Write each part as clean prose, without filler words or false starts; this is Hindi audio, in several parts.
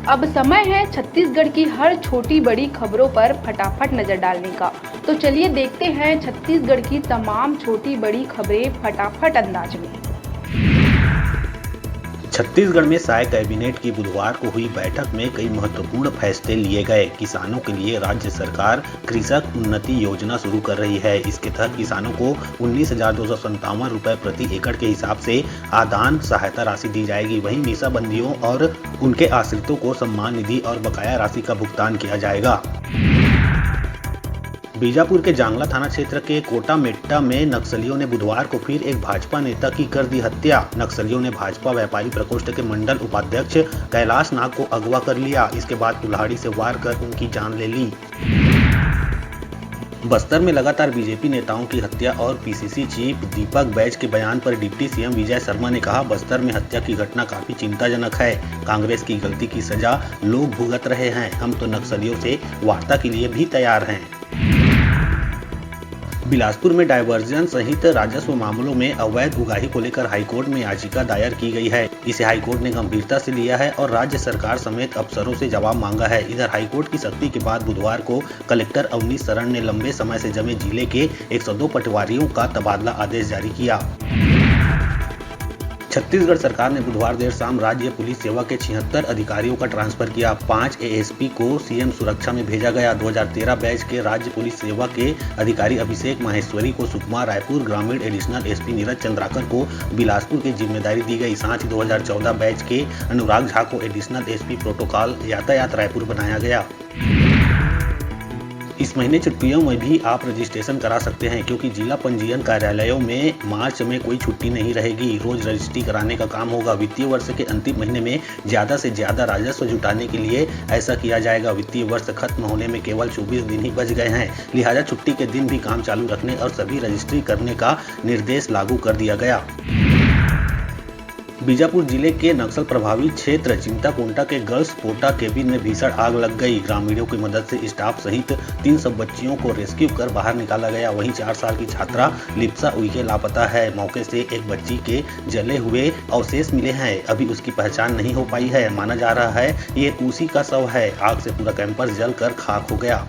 अब समय है छत्तीसगढ़ की हर छोटी बड़ी खबरों पर फटाफट नजर डालने का। तो चलिए देखते हैं छत्तीसगढ़ की तमाम छोटी बड़ी खबरें फटाफट अंदाज में। छत्तीसगढ़ में साय कैबिनेट की बुधवार को हुई बैठक में कई महत्वपूर्ण फैसले लिए गए। किसानों के लिए राज्य सरकार कृषक उन्नति योजना शुरू कर रही है। इसके तहत किसानों को 19,257 रुपए प्रति एकड़ के हिसाब से आदान सहायता राशि दी जाएगी। वहीं मीसाबंदियों और उनके आश्रितों को सम्मान निधि और बकाया राशि का भुगतान किया जाएगा। बीजापुर के जांगला थाना क्षेत्र के कोटामेट्टा में नक्सलियों ने बुधवार को फिर एक भाजपा नेता की कर दी हत्या। नक्सलियों ने भाजपा व्यापारी प्रकोष्ठ के मंडल उपाध्यक्ष कैलाश नाग को अगवा कर लिया। इसके बाद कुल्हाड़ी से वार कर उनकी जान ले ली। बस्तर में लगातार बीजेपी नेताओं की हत्या और पीसीसी चीफ दीपक बैज के बयान पर डिप्टी सीएम विजय शर्मा ने कहा, बस्तर में हत्या की घटना काफी चिंताजनक है। कांग्रेस की गलती की सजा लोग भुगत रहे हैं। हम तो नक्सलियों से वार्ता के लिए भी तैयार हैं। बिलासपुर में डायवर्जन सहित राजस्व मामलों में अवैध उगाही को लेकर हाईकोर्ट में याचिका दायर की गई है। इसे हाईकोर्ट ने गंभीरता से लिया है और राज्य सरकार समेत अफसरों से जवाब मांगा है। इधर हाईकोर्ट की सख्ती के बाद बुधवार को कलेक्टर अवनीश शरण ने लंबे समय से जमे जिले के 102 पटवारियों का तबादला आदेश जारी किया। छत्तीसगढ़ सरकार ने बुधवार देर शाम राज्य पुलिस सेवा के 76 अधिकारियों का ट्रांसफर किया। 5 एएसपी को सीएम सुरक्षा में भेजा गया। 2013 बैच के राज्य पुलिस सेवा के अधिकारी अभिषेक माहेश्वरी को सुकमा, रायपुर ग्रामीण एडिशनल एसपी नीरज चंद्राकर को बिलासपुर की जिम्मेदारी दी गई। साथ ही 2014 बैच के अनुराग झा को एडिशनल एसपी प्रोटोकॉल यातायात रायपुर बनाया गया। इस महीने छुट्टियों में भी आप रजिस्ट्रेशन करा सकते हैं, क्योंकि जिला पंजीयन कार्यालयों में मार्च में कोई छुट्टी नहीं रहेगी। रोज रजिस्ट्री कराने का काम होगा। वित्तीय वर्ष के अंतिम महीने में ज्यादा से ज्यादा राजस्व जुटाने के लिए ऐसा किया जाएगा। वित्तीय वर्ष खत्म होने में केवल 24 दिन ही बच गए हैं, लिहाजा छुट्टी के दिन भी काम चालू रखने और सभी रजिस्ट्री करने का निर्देश लागू कर दिया गया। बीजापुर जिले के नक्सल प्रभावित क्षेत्र चिंताकोंटा के गर्ल्स पोटा केबिन में भीषण आग लग गई। ग्रामीणों की मदद से स्टाफ सहित 300 बच्चियों को रेस्क्यू कर बाहर निकाला गया। वहीं 4 साल की छात्रा लिप्सा उइके लापता है। मौके से एक बच्ची के जले हुए अवशेष मिले हैं। अभी उसकी पहचान नहीं हो पाई है। माना जा रहा है ये उसी का शव है। आग से पूरा कैंपस जलकर खाक हो गया।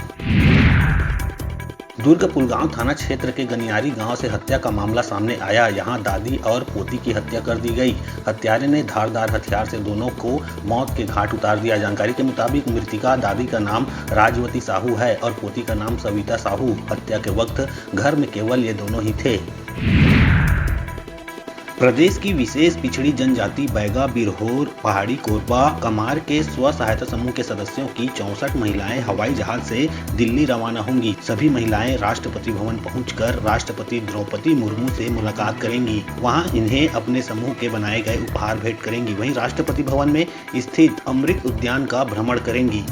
दुर्ग पुलगांव थाना क्षेत्र के गनियारी गांव से हत्या का मामला सामने आया। यहां दादी और पोती की हत्या कर दी गई। हत्यारे ने धारदार हथियार से दोनों को मौत के घाट उतार दिया। जानकारी के मुताबिक मृतिका दादी का नाम राजवती साहू है और पोती का नाम सविता साहू। हत्या के वक्त घर में केवल ये दोनों ही थे। प्रदेश की विशेष पिछड़ी जनजाति बैगा, बिरहोर, पहाड़ी कोरबा, कमार के स्व सहायता समूह के सदस्यों की 64 महिलाएं हवाई जहाज से दिल्ली रवाना होंगी। सभी महिलाएं राष्ट्रपति भवन पहुंचकर राष्ट्रपति द्रौपदी मुर्मू से मुलाकात करेंगी। वहां इन्हें अपने समूह के बनाए गए उपहार भेंट करेंगी। वहीं राष्ट्रपति भवन में स्थित अमृत उद्यान का भ्रमण करेंगी।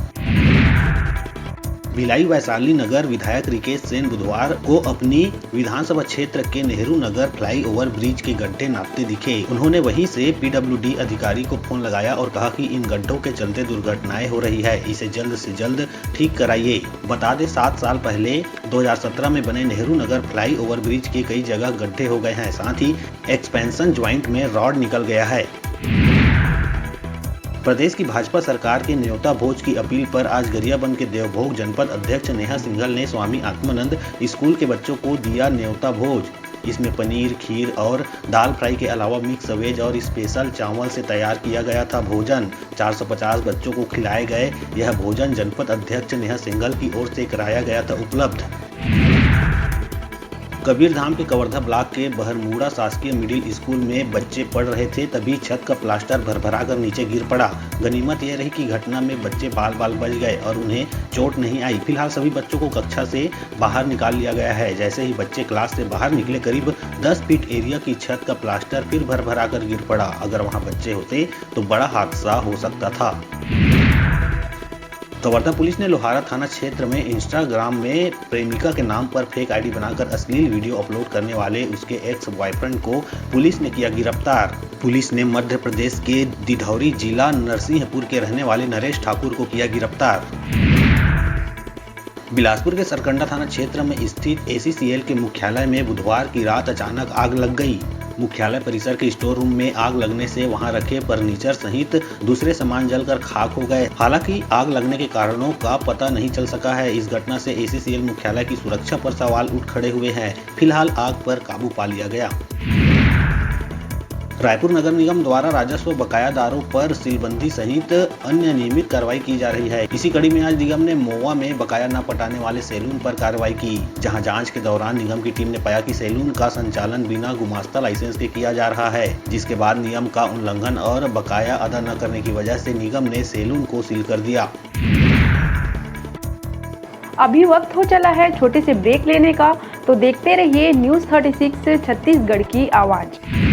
भिलाई वैशाली नगर विधायक रिकेश सेन बुधवार को अपनी विधानसभा क्षेत्र के नेहरू नगर फ्लाईओवर ब्रिज के गड्ढे नापते दिखे। उन्होंने वहीं से पीडब्ल्यूडी अधिकारी को फोन लगाया और कहा कि इन गड्ढों के चलते दुर्घटनाएं हो रही है, इसे जल्द से जल्द ठीक कराइए। बता दें 7 साल पहले 2017 में बने नेहरू नगर फ्लाईओवर ब्रिज के कई जगह गड्ढे हो गए हैं। साथ ही एक्सपेंशन ज्वाइंट में रॉड निकल गया है। प्रदेश की भाजपा सरकार के न्योता भोज की अपील पर आज गरियाबंद के देवभोग जनपद अध्यक्ष नेहा सिंघल ने स्वामी आत्मानंद स्कूल के बच्चों को दिया न्योता भोज। इसमें पनीर, खीर और दाल फ्राई के अलावा मिक्स वेज और स्पेशल चावल से तैयार किया गया था भोजन। 450 बच्चों को खिलाए गए यह भोजन जनपद अध्यक्ष नेहा सिंघल की ओर से कराया गया था उपलब्ध। कबीरधाम के कवर्धा ब्लॉक के बहरमूड़ा शासकीय मिडिल स्कूल में बच्चे पढ़ रहे थे, तभी छत का प्लास्टर भरभरा कर नीचे गिर पड़ा। गनीमत यह रही कि घटना में बच्चे बाल बाल बच गए और उन्हें चोट नहीं आई। फिलहाल सभी बच्चों को कक्षा से बाहर निकाल लिया गया है। जैसे ही बच्चे क्लास से बाहर निकले, करीब 10 फीट एरिया की छत का प्लास्टर फिर भरभरा कर गिर पड़ा। अगर वहां बच्चे होते तो बड़ा हादसा हो सकता था। कवर्धा पुलिस ने लोहारा थाना क्षेत्र में इंस्टाग्राम में प्रेमिका के नाम पर फेक आईडी बनाकर अश्लील वीडियो अपलोड करने वाले उसके एक्स बॉयफ्रेंड को पुलिस ने किया गिरफ्तार। पुलिस ने मध्य प्रदेश के दिधौरी जिला नरसिंहपुर के रहने वाले नरेश ठाकुर को किया गिरफ्तार। बिलासपुर के सरकंडा थाना क्षेत्र में स्थित एसीसीएल के मुख्यालय में बुधवार की रात अचानक आग लग गई। मुख्यालय परिसर के स्टोर रूम में आग लगने से वहां रखे फर्नीचर सहित दूसरे सामान जलकर खाक हो गए। हालांकि आग लगने के कारणों का पता नहीं चल सका है। इस घटना से ACCL मुख्यालय की सुरक्षा पर सवाल उठ खड़े हुए हैं। फिलहाल आग पर काबू पा लिया गया। रायपुर नगर निगम द्वारा राजस्व बकायादारों पर सीलबंदी सहित अन्य नियमित कार्रवाई की जा रही है। इसी कड़ी में आज निगम ने महुआ में बकाया न पटाने वाले सैलून पर कार्रवाई की, जहां जांच के दौरान निगम की टीम ने पाया कि सैलून का संचालन बिना गुमास्ता लाइसेंस के किया जा रहा है, जिसके बाद नियम का उल्लंघन और बकाया अदा न करने की वजह से निगम ने सैलून को सील कर दिया। अभी वक्त हो चला है छोटे से ब्रेक लेने का, तो देखते रहिए न्यूज़ 36 छत्तीसगढ़ की आवाज़।